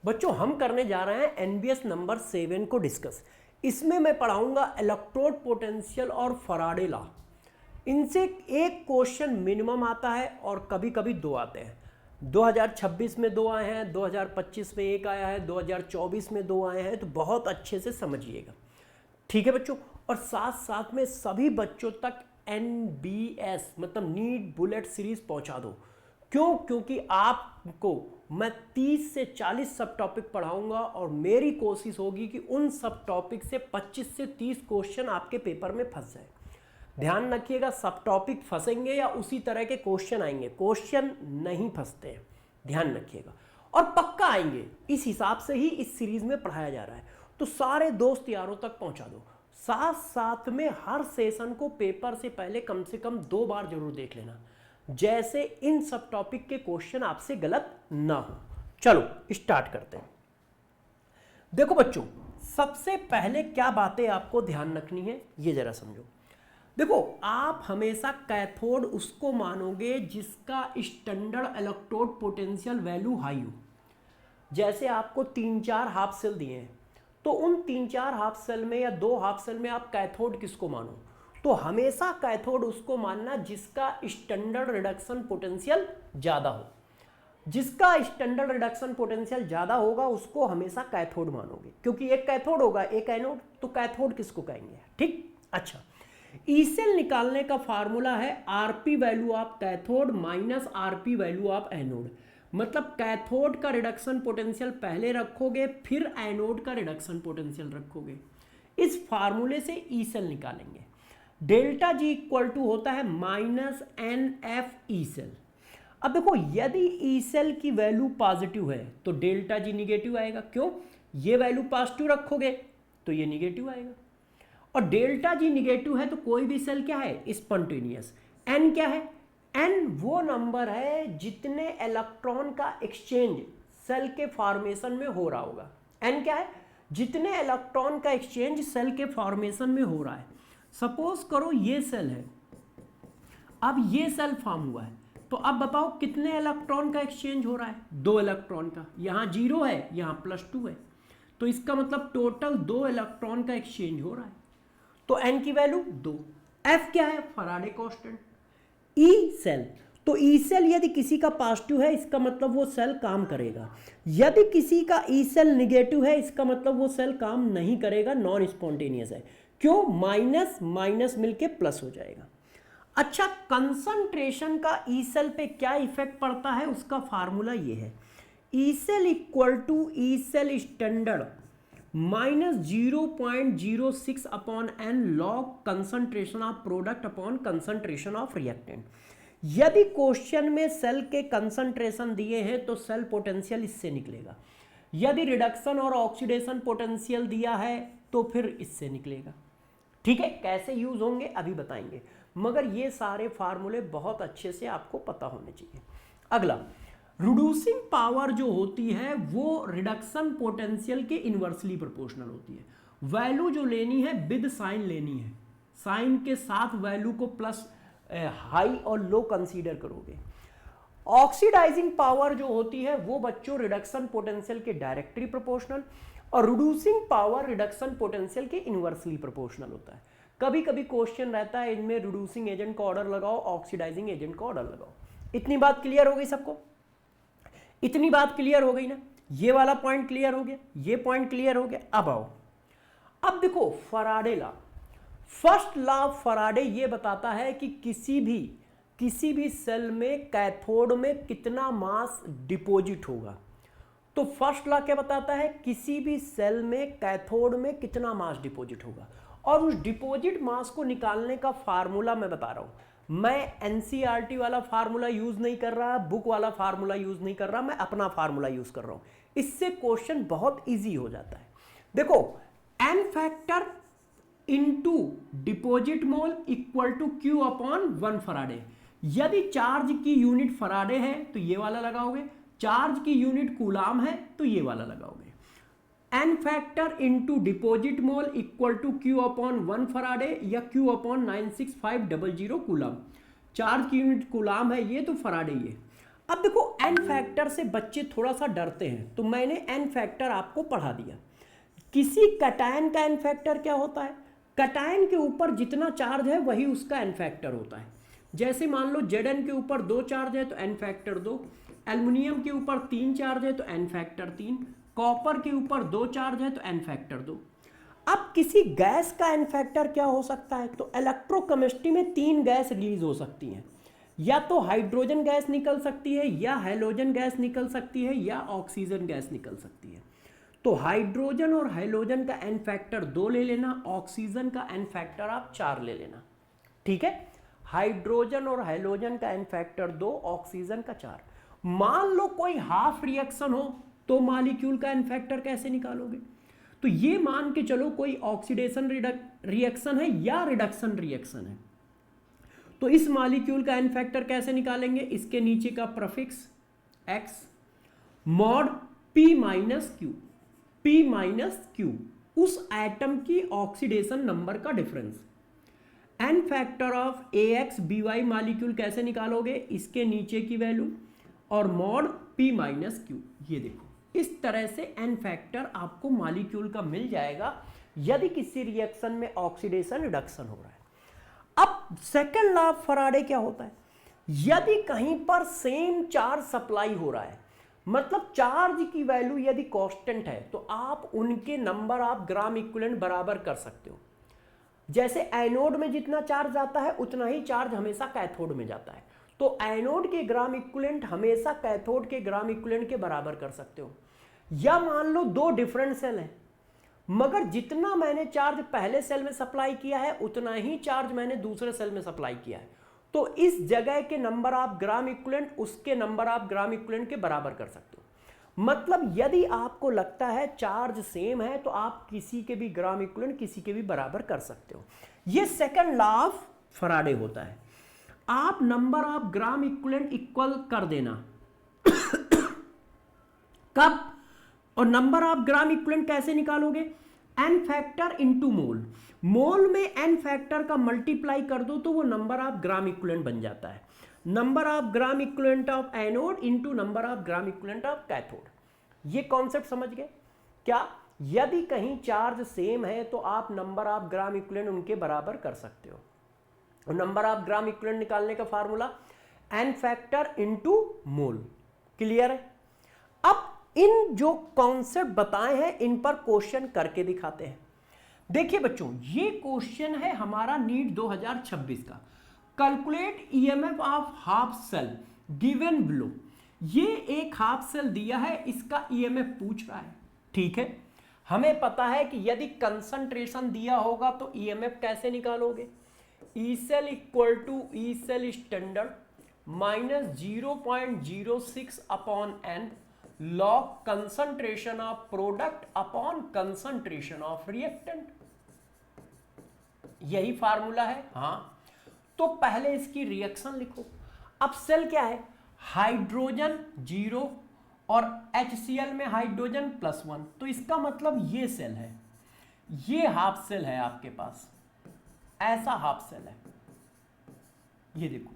बच्चों हम करने जा रहे हैं एनबीएस नंबर 7 को डिस्कस। इसमें मैं पढ़ाऊंगा इलेक्ट्रोड पोटेंशियल और फराडे लॉ। इनसे एक क्वेश्चन मिनिमम आता है और कभी कभी दो आते हैं। 2026 में दो आए हैं, 2025 में एक आया है, 2024 में दो आए हैं, तो बहुत अच्छे से समझिएगा, ठीक है बच्चों। और साथ साथ में सभी बच्चों तक एनबीएस मतलब नीट बुलेट सीरीज पहुंचा दो। क्यों? क्योंकि आपको मैं 30 से 40 सब टॉपिक पढ़ाऊंगा और मेरी कोशिश होगी कि उन सब टॉपिक से 25 से 30 क्वेश्चन आपके पेपर में फंस जाए। ध्यान रखिएगा, सब टॉपिक फंसेंगे या उसी तरह के क्वेश्चन आएंगे, क्वेश्चन नहीं फंसते हैं, ध्यान रखिएगा, और पक्का आएंगे। इस हिसाब से ही इस सीरीज में पढ़ाया जा रहा है, तो सारे दोस्त यारों तक पहुंचा दो। साथ साथ में हर सेशन को पेपर से पहले कम से कम 2 बार जरूर देख लेना, जैसे इन सब टॉपिक के क्वेश्चन आपसे गलत ना हो। चलो स्टार्ट करते हैं। देखो बच्चों, सबसे पहले क्या बातें आपको ध्यान रखनी है ये जरा समझो। देखो, आप हमेशा कैथोड उसको मानोगे जिसका standard electrode potential value high हो। जैसे आपको 3-4 हाफ सेल दिए हैं, तो उन 3-4 हाफ सेल में या 2 हाफ सेल में आप कैथोड किसको मानो? तो हमेशा कैथोड उसको मानना जिसका स्टैंडर्ड रिडक्शन पोटेंशियल ज़्यादा हो। जिसका स्टैंडर्ड रिडक्शन पोटेंशियल ज़्यादा होगा उसको हमेशा कैथोड मानोगे, क्योंकि एक कैथोड होगा एक एनोड, तो कैथोड किसको कहेंगे? ठीक, अच्छा। ई सेल निकालने का फार्मूला है RP value of cathode minus RP value of anode. मतलब कैथोड का रिडक्शन पोटेंशियल पहले रखोगे, फिर एनोड का रिडक्शन पोटेंशियल रखोगे। इस फार्मूले से ई सेल निकालेंगे। डेल्टा जी इक्वल टू होता है minus n F E cell. अब देखो, यदि ई सेल की वैल्यू पॉजिटिव है तो डेल्टा जी निगेटिव आएगा। क्यों? ये वैल्यू पॉजिटिव रखोगे तो ये निगेटिव आएगा, और डेल्टा जी निगेटिव है तो कोई भी सेल क्या है? स्पॉन्टेनियस। एन क्या है? एन वो नंबर है जितने इलेक्ट्रॉन का एक्सचेंज सेल के फॉर्मेशन में हो रहा होगा। एन क्या है? जितने इलेक्ट्रॉन का एक्सचेंज सेल के फॉर्मेशन में हो रहा है। सपोज करो ये सेल है, अब ये सेल फॉर्म हुआ है, तो अब बताओ कितने इलेक्ट्रॉन का एक्सचेंज हो रहा है? 2 इलेक्ट्रॉन का। यहां 0 है, यहां +2 है, तो इसका मतलब टोटल 2 इलेक्ट्रॉन का एक्सचेंज हो रहा है। तो एन की वैल्यू 2। एफ क्या है? Faraday constant. ई सेल, तो ई सेल यदि किसी का पॉजिटिव है इसका मतलब वो सेल काम करेगा, यदि किसी का ई सेल निगेटिव है इसका मतलब वो सेल काम नहीं करेगा, नॉन स्पॉन्टेनियस है। क्यों? माइनस माइनस मिलके प्लस हो जाएगा। अच्छा, कंसंट्रेशन का ई सेल पे क्या इफेक्ट पड़ता है उसका फार्मूला ये है, E cell equal to E cell standard minus 0.06 upon n log concentration of product upon concentration of reactant. यदि क्वेश्चन में सेल के कंसंट्रेशन दिए हैं तो सेल पोटेंशियल इससे निकलेगा, यदि रिडक्शन और ऑक्सीडेशन पोटेंशियल दिया है तो फिर इससे निकलेगा। ठीक है, कैसे यूज होंगे अभी बताएंगे, मगर ये सारे फार्मूले बहुत अच्छे से आपको पता होने चाहिए। अगला, रिड्यूसिंग पावर जो होती है वो रिडक्शन पोटेंशियल के इनवर्सली प्रोपोर्शनल होती है। वैल्यू जो लेनी है विद साइन लेनी है, साइन के साथ वैल्यू को प्लस हाई और लो कंसीडर करोगे। ऑक्सीडाइजिंग पावर जो होती है वो बच्चों रिडक्शन पोटेंशियल के डायरेक्टली प्रोपोर्शनल, और रिड्यूसिंग पावर रिडक्शन पोटेंशियल के इनवर्सली प्रोपोर्शनल होता है। कभी कभी क्वेश्चन रहता है इनमें रिड्यूसिंग एजेंट का ऑर्डर लगाओ, ऑक्सीडाइजिंग एजेंट का ऑर्डर लगाओ। इतनी बात क्लियर हो गई सबको? इतनी बात क्लियर हो गई ना? ये वाला पॉइंट क्लियर हो गया, ये पॉइंट क्लियर हो गया। अब आओ, अब देखो Faraday law. First law of Faraday ये बताता है कि किसी भी सेल में कैथोड में कितना मास डिपॉजिट होगा। तो फर्स्ट लॉ क्या बताता है? किसी भी सेल में कैथोड में कितना मास डिपॉजिट होगा, और उस डिपॉजिट मास को निकालने का फार्मूला मैं बता रहा हूं। मैं एनसीईआरटी वाला फार्मूला यूज नहीं कर रहा, बुक वाला फार्मूला यूज नहीं कर रहा, मैं अपना फार्मूला यूज कर रहा हूं। इससे क्वेश्चन बहुत इजी हो जाता है। देखो, n factor into deposit mole equal to Q upon 1 faraday. यदि चार्ज की यूनिट फराडे है तो ये वाला लगाओगे, चार्ज की यूनिट कूलाम है तो ये वाला लगाओगे। N factor into deposit mole equal to Q upon 1 faraday या क्यू अपॉन 96500 कूलाम। चार्ज की यूनिट कूलाम है ये, तो फराडे ये। अब देखो एन फैक्टर से बच्चे थोड़ा सा डरते हैं, तो मैंने एन फैक्टर आपको पढ़ा दिया। किसी कटायन का एन फैक्टर क्या होता है? कटायन के ऊपर जितना चार्ज है वही उसका एन फैक्टर होता है। जैसे मान लो Zn के ऊपर 2 चार्ज है तो एन फैक्टर 2, एल्युमिनियम के ऊपर 3 चार्ज है तो एन फैक्टर 3, कॉपर के ऊपर 2 चार्ज है तो एन फैक्टर 2। अब किसी गैस का एन फैक्टर क्या हो सकता है? तो इलेक्ट्रोकेमिस्ट्री में 3 गैस रिलीज हो सकती हैं, या तो हाइड्रोजन गैस निकल सकती है, या हैलोजन गैस निकल सकती है, या ऑक्सीजन गैस निकल सकती है। तो हाइड्रोजन और हैलोजन का एन फैक्टर 2 ले लेना, ऑक्सीजन का एन फैक्टर आप 4 ले लेना। ठीक है, हाइड्रोजन और हैलोजन का एन फैक्टर 2, ऑक्सीजन का 4। मान लो कोई हाफ रिएक्शन हो तो मॉलिक्यूल का एन फैक्टर कैसे निकालोगे? तो ये मान के चलो कोई ऑक्सीडेशन रिएक्शन है या रिडक्शन रिएक्शन है, तो इस मॉलिक्यूल का एन फैक्टर कैसे निकालेंगे? इसके नीचे का prefix x mod p minus Q, p minus Q उस एटम की ऑक्सीडेशन नंबर का difference. N factor of ax by molecule कैसे निकालोगे? इसके नीचे की वैल्यू और मॉड p माइनस क्यू। ये देखो इस तरह से एन फैक्टर आपको मॉलिक्यूल का मिल जाएगा यदि किसी रिएक्शन में ऑक्सीडेशन रिडक्शन हो रहा है। अब सेकंड लॉ ऑफ फैराडे क्या होता है? यदि कहीं पर सेम चार्ज सप्लाई हो रहा है, मतलब चार्ज की वैल्यू यदि कांस्टेंट है, तो आप उनके नंबर ऑफ ग्राम इक्विवेलेंट बराबर कर सकते हो। जैसे एनोड में जितना चार्ज आता है उतना ही चार्ज हमेशा कैथोड में जाता है, तो एनोड के ग्राम इक्विवेलेंट हमेशा कैथोड के ग्राम इक्विवेलेंट के बराबर कर सकते हो। या मान लो 2 डिफरेंट सेल हैं, मगर जितना मैंने चार्ज पहले सेल में सप्लाई किया है उतना ही चार्ज मैंने दूसरे सेल में सप्लाई किया है, तो इस जगह के नंबर ऑफ ग्राम इक्विवेलेंट उसके नंबर ऑफ ग्राम इक्विवेलेंट के बराबर कर सकते हो। मतलब यदि आपको लगता है चार्ज सेम है तो आप किसी के भी ग्राम इक्विवेलेंट किसी के भी बराबर कर सकते हो। ये सेकंड लॉ ऑफ फैराडे होता है। आप number of gram equivalent equal कर देना कब? और नंबर ऑफ ग्राम इक्विवेलेंट कैसे निकालोगे? N factor into mole. Mole में एन फैक्टर का मल्टीप्लाई कर दो तो वो नंबर ऑफ ग्राम इक्विवेलेंट बन जाता है। Number of gram equivalent of anode into number of gram equivalent of cathode. ये कॉन्सेप्ट समझ गए क्या? यदि कहीं चार्ज सेम है तो आप नंबर ऑफ ग्राम इक्विवेलेंट उनके बराबर कर सकते हो। और नंबर ऑफ ग्राम इक्विवेलेंट निकालने का formula n factor into mole. Clear है? अब इन जो कॉन्सेप्ट बताए हैं इन पर क्वेश्चन करके दिखाते हैं। देखिए बच्चों, ये क्वेश्चन है हमारा नीट 2026 का। Calculate EMF of half cell given below. ये एक हाफ सेल दिया है, इसका ईएमएफ पूछ रहा है। ठीक है, हमें पता है कि यदि कंसंट्रेशन दिया होगा तो ईएमएफ कैसे निकालोगे? E cell equal to E cell standard minus 0.06 upon n log concentration of product upon concentration of reactant। यही फार्मूला है। हाँ, तो पहले इसकी रिएक्शन लिखो। अब सेल क्या है? हाइड्रोजन 0 और HCl में हाइड्रोजन +1, तो इसका मतलब ये सेल है, ये हाफ सेल है आपके पास, ऐसा हाफ सेल है। ये देखो,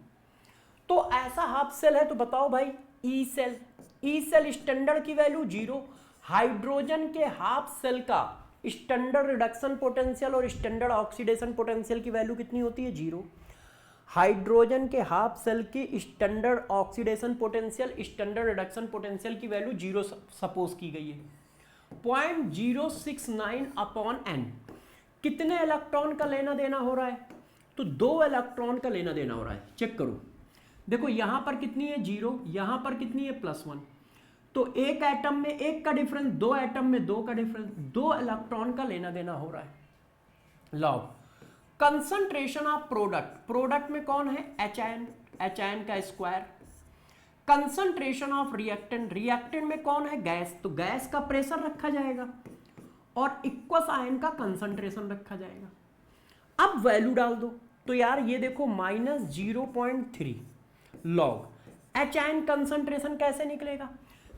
तो ऐसा हाफ सेल है, तो बताओ भाई E cell. E cell standard की वैल्यू 0, हाइड्रोजन के हाफ सेल का स्टैंडर्ड रिडक्शन पोटेंशियल और स्टैंडर्ड ऑक्सीडेशन पोटेंशियल की वैल्यू कितनी होती है? 0। हाइड्रोजन के हाफ सेल की standard oxidation potential standard reduction potential की वैल्यू 0 सपोज की गई है। 0.069 अपॉन n। कितने इलेक्ट्रॉन का लेना देना हो रहा है? तो 2 इलेक्ट्रॉन का लेना देना हो रहा है। चेक करो, देखो यहां पर कितनी है? 0, यहां पर कितनी है? +1। तो एक एटम में 1 का डिफरेंस, 2 एटम में 2 का डिफरेंस, 2 इलेक्ट्रॉन का लेना देना हो रहा है। Log concentration of product, product में कौन है? HN का square. Concentration of reactant, reactant में कौन है? गैस, तो गैस का प्रेशर रखा जाएगा और इक्वस आयन का कंसंट्रेशन रखा जाएगा। अब वैल्यू डाल दो, तो यार ये देखो -0.3 लॉग HN कंसंट्रेशन कैसे निकलेगा?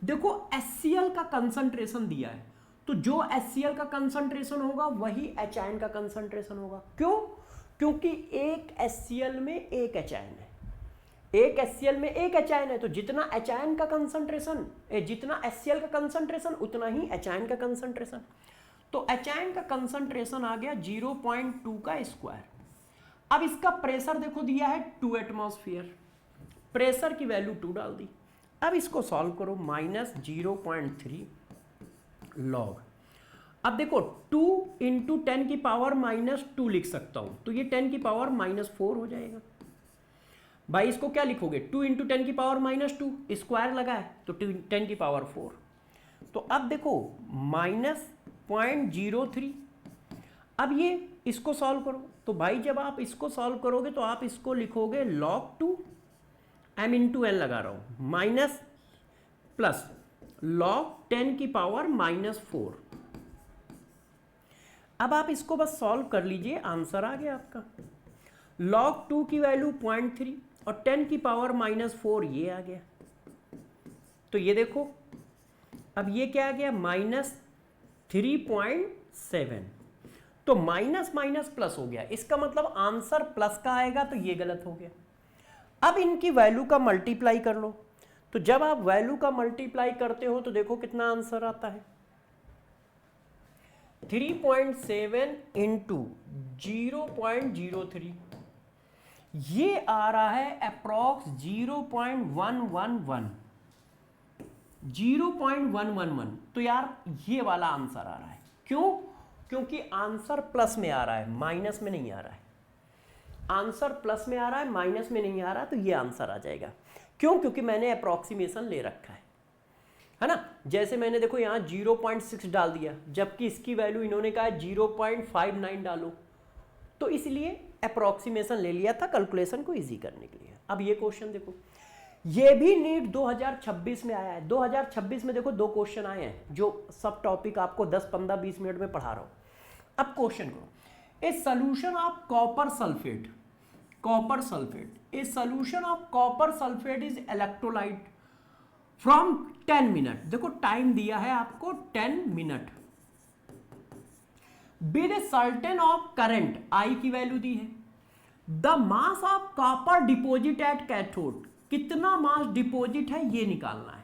देखो HCl का कंसंट्रेशन दिया है, तो जो HCl का कंसंट्रेशन होगा वही HN का कंसंट्रेशन होगा। क्यों? क्योंकि एक HCl में एक HN है। एक HCl में एक एचायन है, तो जितना एचायन का कंसंट्रेशन, जितना HCl का कंसंट्रेशन उतना ही एचायन का कंसंट्रेशन। तो एचायन का कंसंट्रेशन आ गया 0.2 का स्क्वायर। अब इसका प्रेशर देखो दिया है 2 एटमॉस्फेयर, प्रेशर की वैल्यू 2 डाल दी। अब इसको सॉल्व करो, -0.3 लॉग। अब देखो 2 इंटू 10 की पावर -2 लिख सकता हूं, तो ये 10 की पावर -4 हो जाएगा। भाई इसको क्या लिखोगे, 2 इंटू 10 की पावर -2, स्क्वायर लगा है तो 10 की पावर 4। तो अब देखो -0.03। अब ये इसको सॉल्व करो, तो भाई जब आप इसको सॉल्व करोगे तो आप इसको लिखोगे log 2 m इंटू एन लगा रहा हूं, माइनस प्लस log 10 की पावर -4। अब आप इसको बस सॉल्व कर लीजिए, आंसर आ गया आपका। log 2 की वैल्यू 0.3 और 10 की पावर -4 ये आ गया। तो ये देखो अब ये क्या आ गया, -3.7। तो माइनस माइनस प्लस हो गया, इसका मतलब आंसर प्लस का आएगा, तो ये गलत हो गया। अब इनकी वैल्यू का मल्टीप्लाई कर लो, तो जब आप वैल्यू का मल्टीप्लाई करते हो तो देखो कितना आंसर आता है, 3.7 इंटू 0.03, ये आ रहा है अप्रॉक्स 0.111। तो यार ये वाला आंसर आ रहा है, क्यों? क्योंकि आंसर प्लस में आ रहा है, माइनस में नहीं आ रहा है। आंसर प्लस में आ रहा है, माइनस में नहीं आ रहा, तो ये आंसर आ जाएगा। क्यों? क्योंकि मैंने अप्रॉक्सीमेशन ले रखा है ना। जैसे मैंने देखो यहाँ 0.6 डाल दिया, जबकि इसकी वैल्यू इन्होंने कहा 0.59 डालो, तो इसलिए अप्रॉक्सीमेशन ले लिया था कैलकुलेशन को इजी करने के लिए। अब ये क्वेश्चन देखो, ये भी नीट 2026 में आया है। 2026 में देखो 2 क्वेश्चन आए हैं, जो सब टॉपिक आपको 10, 15, 20 मिनट में पढ़ा रहा हूं। अब क्वेश्चन को, a solution of copper sulphate, a solution of copper sulphate is electrolyte from 10 minute. देखो टाइम दिया है आपको 10 minute, with a certain of current, I की वैल्यू दी है। The mass of copper deposit at cathode, कितना मास डिपॉजिट है ये निकालना है।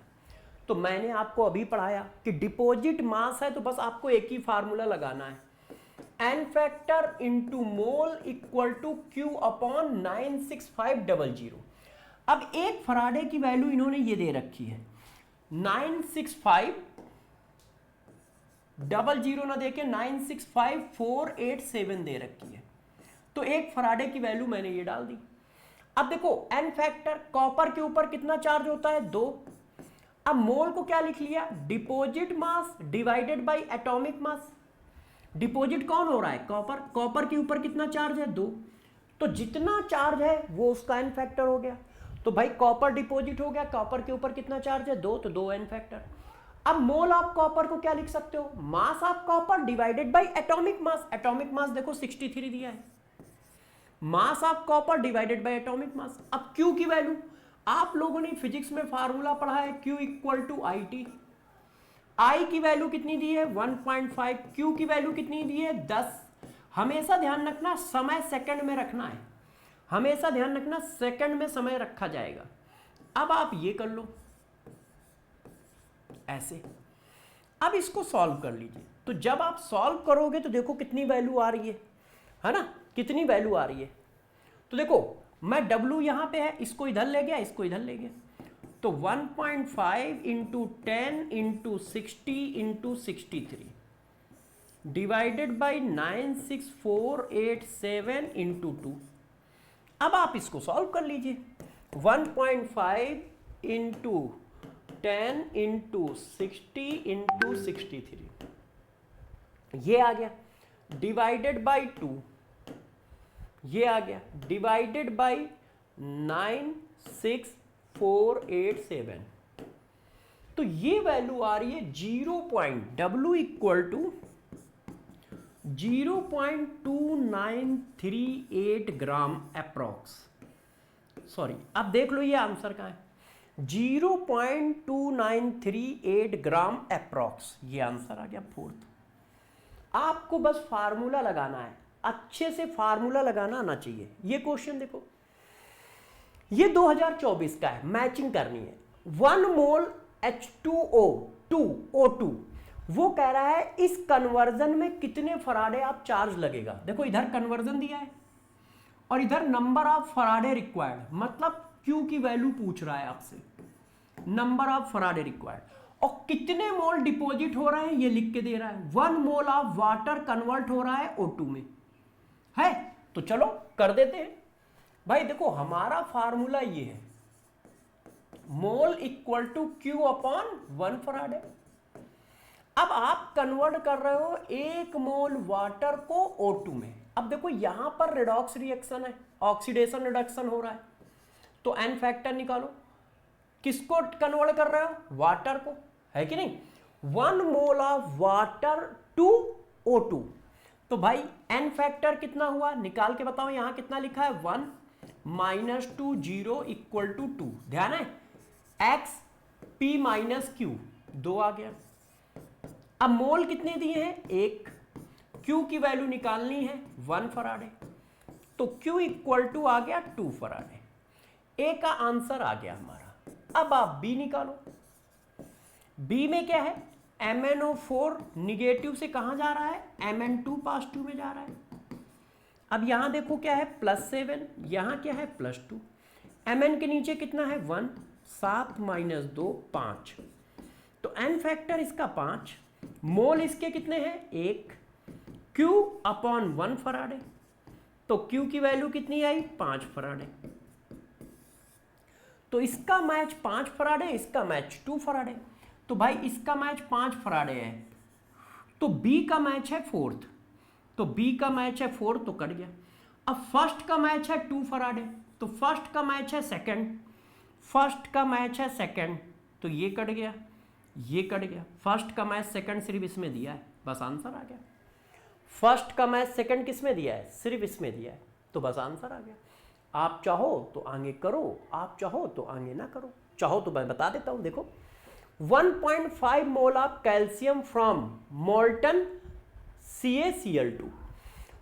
तो मैंने आपको अभी पढ़ाया कि डिपॉजिट मास है, तो बस आपको एक ही फार्मूला लगाना है, n factor into mole equal to Q upon 96500। अब एक फराडे की वैल्यू इन्होंने ये दे रखी है 96500 ना देके 965487 दे रखी है, तो एक फराडे की वैल्यू मैंने ये डाल दी। अब देखो एन फैक्टर, कॉपर के ऊपर कितना चार्ज होता है 2। अब मोल को क्या लिख लिया, deposit mass divided by atomic mass. Deposit कौन हो रहा है, कॉपर, कॉपर के ऊपर कितना चार्ज है 2, तो जितना चार्ज है वो उसका एन फैक्टर हो गया। तो भाई कॉपर डिपॉजिट हो गया, कॉपर के ऊपर कितना चार्ज है 2, तो 2 एन फैक्टर। अब मोल ऑफ कॉपर को क्या लिख सकते हो, मास of copper divided by atomic mass. Atomic mass देखो 63 दिया है, मास of copper divided by atomic mass. अब क्यू की वैल्यू, आप लोगों ने फिजिक्स में फार्मूला पढ़ा है, Q equal to I T. I की वैल्यू कितनी दी है 1.5, क्यू की वैल्यू कितनी दी है 10। हमेशा ध्यान रखना समय सेकंड में रखना है, हमेशा ध्यान रखना सेकंड में समय रखा जाएगा। अब आप ये कर लो ऐसे, अब इसको सॉल्व कर लीजिए। तो जब आप सॉल्व करोगे तो देखो कितनी वैल्यू आ रही है ना, कितनी वैल्यू आ रही है। तो देखो मैं W यहां पे है, इसको इधर ले गया, इसको इधर ले गया, तो 1.5 into 10 into 60 into 63 divided by 96487 into 2। अब आप इसको सॉल्व कर लीजिए, 1.5 इंटू 10 इंटू 60 इंटू 63 ये आ गया, डिवाइडेड बाई 2 ये आ गया, डिवाइडेड बाई 96487। तो ये वैल्यू आ रही है 0. Equal to 0.2938 gram approx. Sorry, अब देख लो ये आंसर का है 0.2938 ग्राम अप्रॉक्स, ये आंसर आ गया फोर्थ। आपको बस फार्मूला लगाना है, अच्छे से फार्मूला लगाना आना चाहिए। ये क्वेश्चन देखो, ये 2024 का है, मैचिंग करनी है। 1 मोल H2O 2O2 वो कह रहा है इस कन्वर्जन में कितने फराडे आप चार्ज लगेगा। देखो इधर कन्वर्जन दिया है और इधर नंबर ऑफ फराडे रिक्वायर्ड, मतलब Q की वैल्यू पूछ रहा है आपसे, नंबर ऑफ फराडे रिक्वायर्ड, और कितने मोल डिपॉजिट हो रहे हैं ये लिख के दे रहा है। 1 मोल ऑफ वाटर कन्वर्ट हो रहा है O2 में, है तो चलो कर देते हैं भाई। देखो हमारा फार्मूला ये है, mole equal to Q upon 1 faraday. अब आप कन्वर्ट कर रहे हो 1 मोल वाटर को O2 में। अब देखो यहां पर रेडॉक्स रिएक्शन है, ऑक्सीडेशन रिडक्शन हो रहा है, तो एन फैक्टर निकालो। किसको कन्वर्ट कर रहे हो? वाटर को, है कि नहीं। 1 mole of water to O2, तो भाई एन फैक्टर कितना हुआ निकाल के बताओ। यहां कितना लिखा है 1 माइनस 2 0 इक्वल टू 2, ध्यान है x p माइनस क्यू 2 आ गया। अब मोल कितने दिए हैं 1, Q की वैल्यू निकालनी है 1 फराडे, तो Q इक्वल टू आ गया 2 फराडे। A का आंसर आ गया हमारा। अब आप B निकालो। B में क्या है, MnO4 निगेटिव से कहां जा रहा है, Mn2 पॉजिटिव में जा रहा है। अब यहां देखो क्या है +7, यहां क्या है +2, Mn के नीचे कितना है 1, 7 माइनस 2 5, तो एन फैक्टर इसका 5, मोल इसके कितने हैं 1, Q अपॉन 1 फराडे, तो Q की वैल्यू कितनी आई 5 फराडे। तो इसका मैच 5 फराडे, इसका मैच 2 फराडे, तो भाई इसका मैच 5 फराडे है, तो B का मैच है 4th, तो B का मैच है 4 तो कट गया। अब फर्स्ट का मैच है 2 फराडे, तो फर्स्ट का मैच है सेकंड, फर्स्ट का मैच है सेकंड, तो ये कट गया, ये कट गया। फर्स्ट का मैच सेकंड सिर्फ इसमें दिया है, बस आंसर आ गया। फर्स्ट का मैच सेकंड किस में दिया है, सिर्फ इसमें दिया है, तो बस आंसर आ गया। आप चाहो तो आगे करो, आप चाहो तो आगे ना करो, चाहो तो मैं बता देता हूं। देखो 1.5 mole of calcium from molten CaCl2,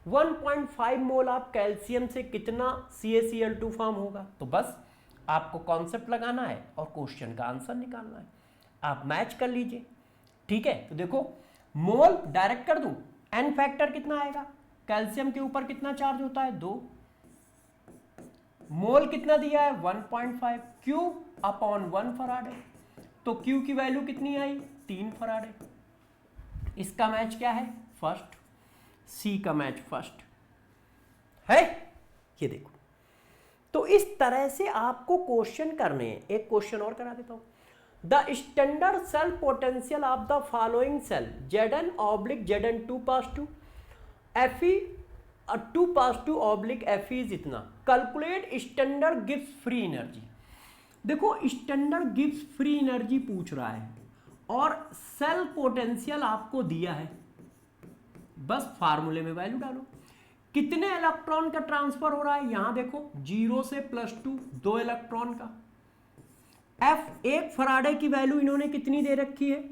1.5 mole of calcium से कितना CaCl2 फॉर्म होगा, तो बस आपको कॉन्सेप्ट लगाना है और क्वेश्चन का आंसर निकालना है। आप मैच कर लीजिए, ठीक है। तो देखो मोल डायरेक्ट कर दूं, एन फैक्टर कितना आएगा, कैल्शियम के ऊपर कितना चार्ज होता है 2, मोल कितना दिया है 1.5, Q अपॉन 1 फराडे, तो Q की वैल्यू कितनी आई 3 फराडे। इसका मैच क्या है फर्स्ट, C का मैच फर्स्ट है, ये देखो। तो इस तरह से आपको क्वेश्चन करने हैं। एक क्वेश्चन और करा देता हूं। The standard cell potential of the following cell Zn oblique Zn2 positive, Fe2 positive oblique Fe is इतना, calculate standard Gibbs free energy. देखो स्टैंडर्ड गिब्स फ्री एनर्जी पूछ रहा है और सेल पोटेंशियल आपको दिया है, बस फार्मूले में वैल्यू डालो। कितने इलेक्ट्रॉन का ट्रांसफर हो रहा है, यहां देखो 0 से +2 2 इलेक्ट्रॉन का। F 1 फराडे की वैल्यू इन्होंने कितनी दे रखी है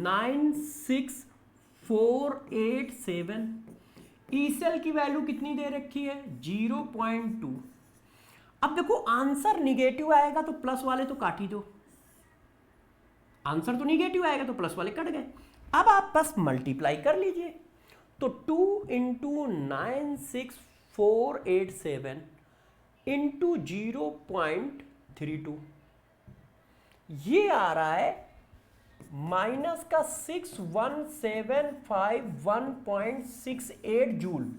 96487, ई सेल की वैल्यू कितनी दे रखी है 0.2। अब देखो आंसर निगेटिव आएगा तो प्लस वाले तो काट ही दो, आंसर तो निगेटिव आएगा तो प्लस वाले कट गए। अब आप बस मल्टीप्लाई कर लीजिए, तो 2 इंटू 96487 इंटू 0.32, ये आ रहा है माइनस का 61751.68 जूल।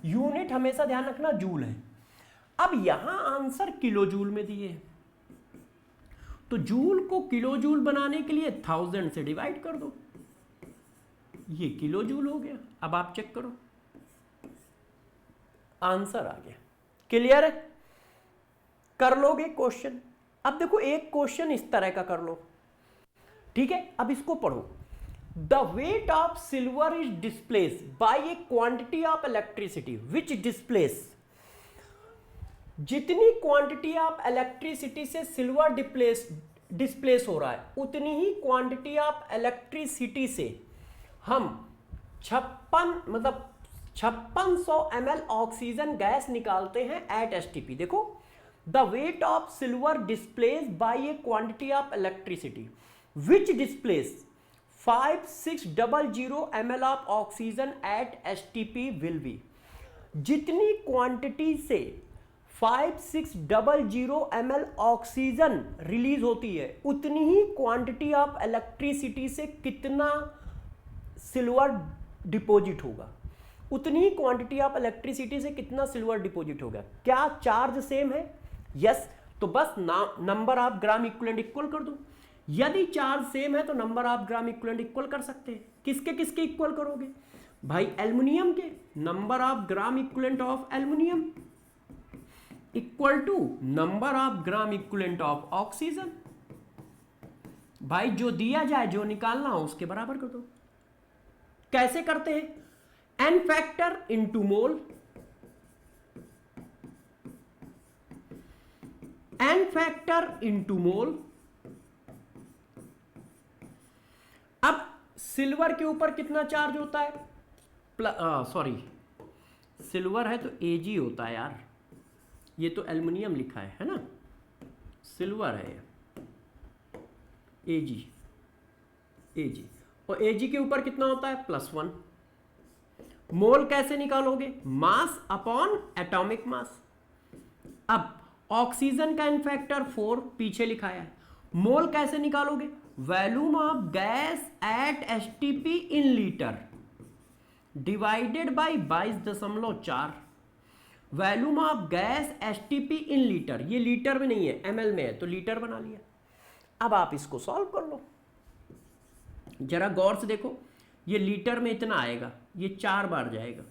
यूनिट हमेशा ध्यान रखना जूल है। अब यहां आंसर किलो जूल में दिए, तो जूल को किलो जूल बनाने के लिए 1000 से डिवाइड कर दो, ये किलो जूल हो गया। अब आप चेक करो, आंसर आ गया। क्लियर है, कर लोगे क्वेश्चन। अब देखो एक क्वेश्चन इस तरह का कर लो, ठीक है। अब इसको पढ़ो। The weight of silver is displace by a quantity of electricity which displace, जितनी क्वांटिटी ऑफ इलेक्ट्रिसिटी से सिल्वर डिस्प्लेस हो रहा है, उतनी ही क्वांटिटी ऑफ इलेक्ट्रिसिटी से हम 5600 ml ऑक्सीजन गैस निकालते हैं एट STP। देखो the weight of silver displace by a quantity of electricity which displace 5600 ml of oxygen at STP will be. जितनी क्वांटिटी से 5600 ml ऑक्सीजन रिलीज होती है उतनी ही क्वांटिटी ऑफ इलेक्ट्रिसिटी से कितना सिल्वर डिपॉजिट होगा, उतनी ही क्वांटिटी ऑफ इलेक्ट्रिसिटी से कितना सिल्वर डिपॉजिट होगा। क्या चार्ज सेम है? यस, तो बस number of gram equivalent equal कर दो। यदि चार्ज सेम है तो number of gram equivalent equal कर सकते हैं। किसके किसके इक्वल करोगे भाई? एल्युमिनियम के, number of gram equivalent of aluminium equal to number of gram equivalent of oxygen. भाई जो दिया जाए, जो निकालना हो उसके बराबर कर दो। कैसे करते हैं? N factor into mole, n factor into mole. अब सिल्वर के ऊपर कितना चार्ज होता है? सॉरी, सिल्वर है तो Ag होता है यार, ये तो एल्युमिनियम लिखा है ना, सिल्वर है Ag, Ag, और Ag के ऊपर कितना होता है? +1। मोल कैसे निकालोगे? Mass upon atomic mass. अब ऑक्सीजन का एन फैक्टर 4 पीछे लिखा है। मोल कैसे निकालोगे? Volume of gas at STP in litre divided by 22.4। Volume of gas STP in litre, ये लीटर में नहीं है, ml में है, तो लीटर बना लिया। अब आप इसको सॉल्व कर लो, जरा गौर से देखो। ये लीटर में इतना आएगा, ये 4 बार जाएगा,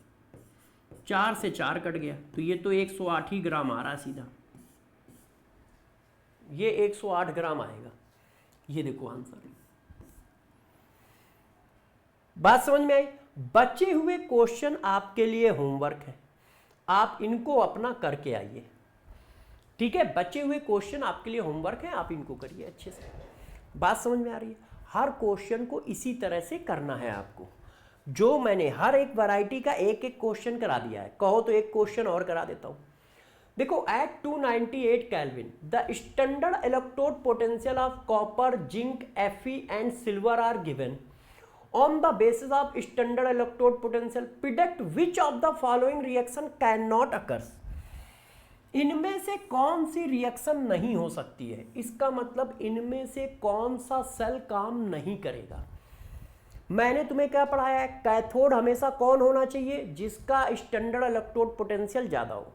4 से 4 कट गया, तो ये तो 108 ही ग्राम आ रहा है सीधा, ये 108 ग्राम आएगा। ये देखो आंसर। बात समझ में आई? बचे हुए क्वेश्चन आपके लिए होमवर्क है, आप इनको अपना करके आइए, ठीक है? बचे हुए क्वेश्चन आपके लिए होमवर्क है, आप इनको करिए अच्छे से। बात समझ में आ रही है? हर क्वेश्चन को इसी तरह से करना है आपको। जो मैंने हर एक वैरायटी का एक एक क्वेश्चन करा दिया है, कहो तो एक क्वेश्चन और करा देता हूं। देखो, at 298 kelvin the standard electrode potential of copper, zinc, Fe and silver are given. On the basis of standard electrode potential predict which of the following reaction can not occurs. इनमें से कौन सी reaction नहीं हो सकती है? इसका मतलब इनमें से कौन सा सेल काम नहीं करेगा। मैंने तुम्हें क्या पढ़ाया है? कैथोड हमेशा कौन होना चाहिए? जिसका स्टैंडर्ड इलेक्ट्रोड पोटेंशियल ज्यादा हो।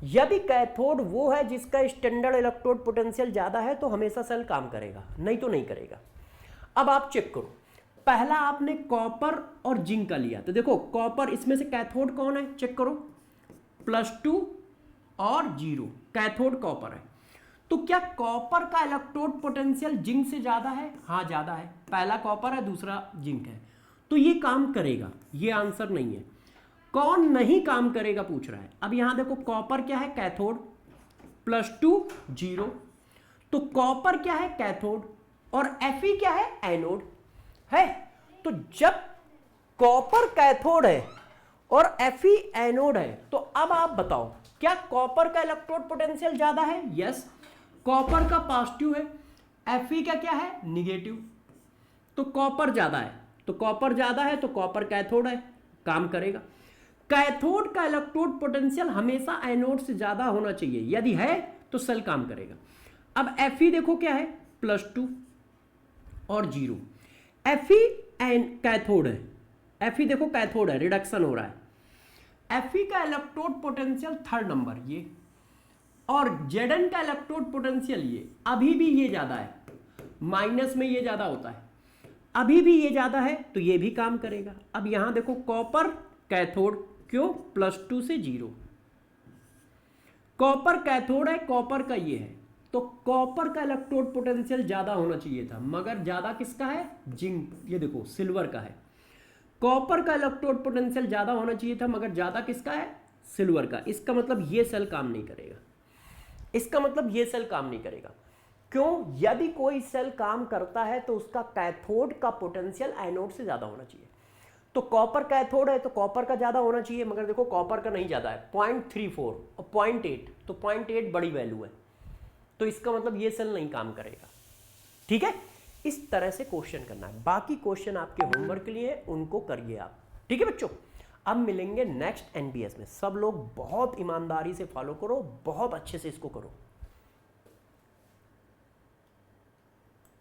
यदि कैथोड वो है जिसका स्टैंडर्ड इलेक्ट्रोड पोटेंशियल ज्यादा है तो हमेशा सेल काम करेगा, नहीं तो नहीं करेगा। अब आप चेक करो, पहला आपने कॉपर और जिंक का लिया, तो देखो कॉपर, इसमें से कैथोड कौन है? चेक करो, +2 और 0, कैथोड कॉपर है। तो क्या कॉपर का इलेक्ट्रोड पोटेंशियल जिंक से ज्यादा है? हाँ ज्यादा है। पहला कॉपर है, दूसरा जिंक है, तो ये काम करेगा। ये आंसर नहीं है। कौन नहीं काम करेगा पूछ रहा है। अब यहां देखो, कॉपर क्या है? कैथोड, +2 0, तो कॉपर क्या है? कैथोड, और Fe क्या है? एनोड है। तो जब कॉपर कैथोड है और Fe एनोड है, तो अब आप बताओ क्या कॉपर का इलेक्ट्रोड पोटेंशियल ज्यादा है? यस, कॉपर का पॉजिटिव है, Fe का क्या है? निगेटिव, तो कॉपर ज्यादा है। तो कॉपर ज्यादा है तो कॉपर कैथोड है, काम करेगा। कैथोड का इलेक्ट्रोड पोटेंशियल हमेशा एनोड से ज्यादा होना चाहिए, यदि है तो सेल काम करेगा। अब Fe देखो क्या है? +2 और 0। Fe कैथोड है, Fe देखो कैथोड है, रिडक्शन हो रहा है। Fe का इलेक्ट्रोड पोटेंशियल 3rd नंबर ये, और Zn का इलेक्ट्रोड पोटेंशियल ये, अभी भी ये ज्यादा है, माइनस में ये ज्यादा होता है, अभी भी ये ज्यादा है, तो ये भी काम करेगा। अब यहां देखो कॉपर कैथोड, क्यों? +2 से 0, कॉपर कैथोड है, कॉपर का ये है, तो कॉपर का इलेक्ट्रोड पोटेंशियल ज्यादा होना चाहिए था, मगर ज्यादा किसका है? जिंक, ये देखो सिल्वर का है। कॉपर का इलेक्ट्रोड पोटेंशियल ज्यादा होना चाहिए था, मगर ज्यादा किसका है? सिल्वर का। इसका मतलब ये सेल काम नहीं करेगा, इसका मतलब ये सेल काम नहीं करेगा। क्यों? यदि कोई सेल काम करता है तो उसका कैथोड का पोटेंशियल एनोड से ज्यादा होना चाहिए। तो कॉपर कैथोड है तो कॉपर का ज़्यादा होना चाहिए, मगर देखो कॉपर का नहीं ज़्यादा है, 0.34 और 0.8, तो 0.8 बड़ी वैल्यू है, तो इसका मतलब ये सेल नहीं काम करेगा। ठीक है, इस तरह से क्वेश्चन करना है। बाकी क्वेश्चन आपके होमवर्क के लिए, उनको करिए आप। ठीक है बच्चों, अब मिलेंगे नेक्स्ट एनबीएस में। सब लोग बहुत ईमानदारी से फॉलो करो, बहुत अच्छे से इसको करो।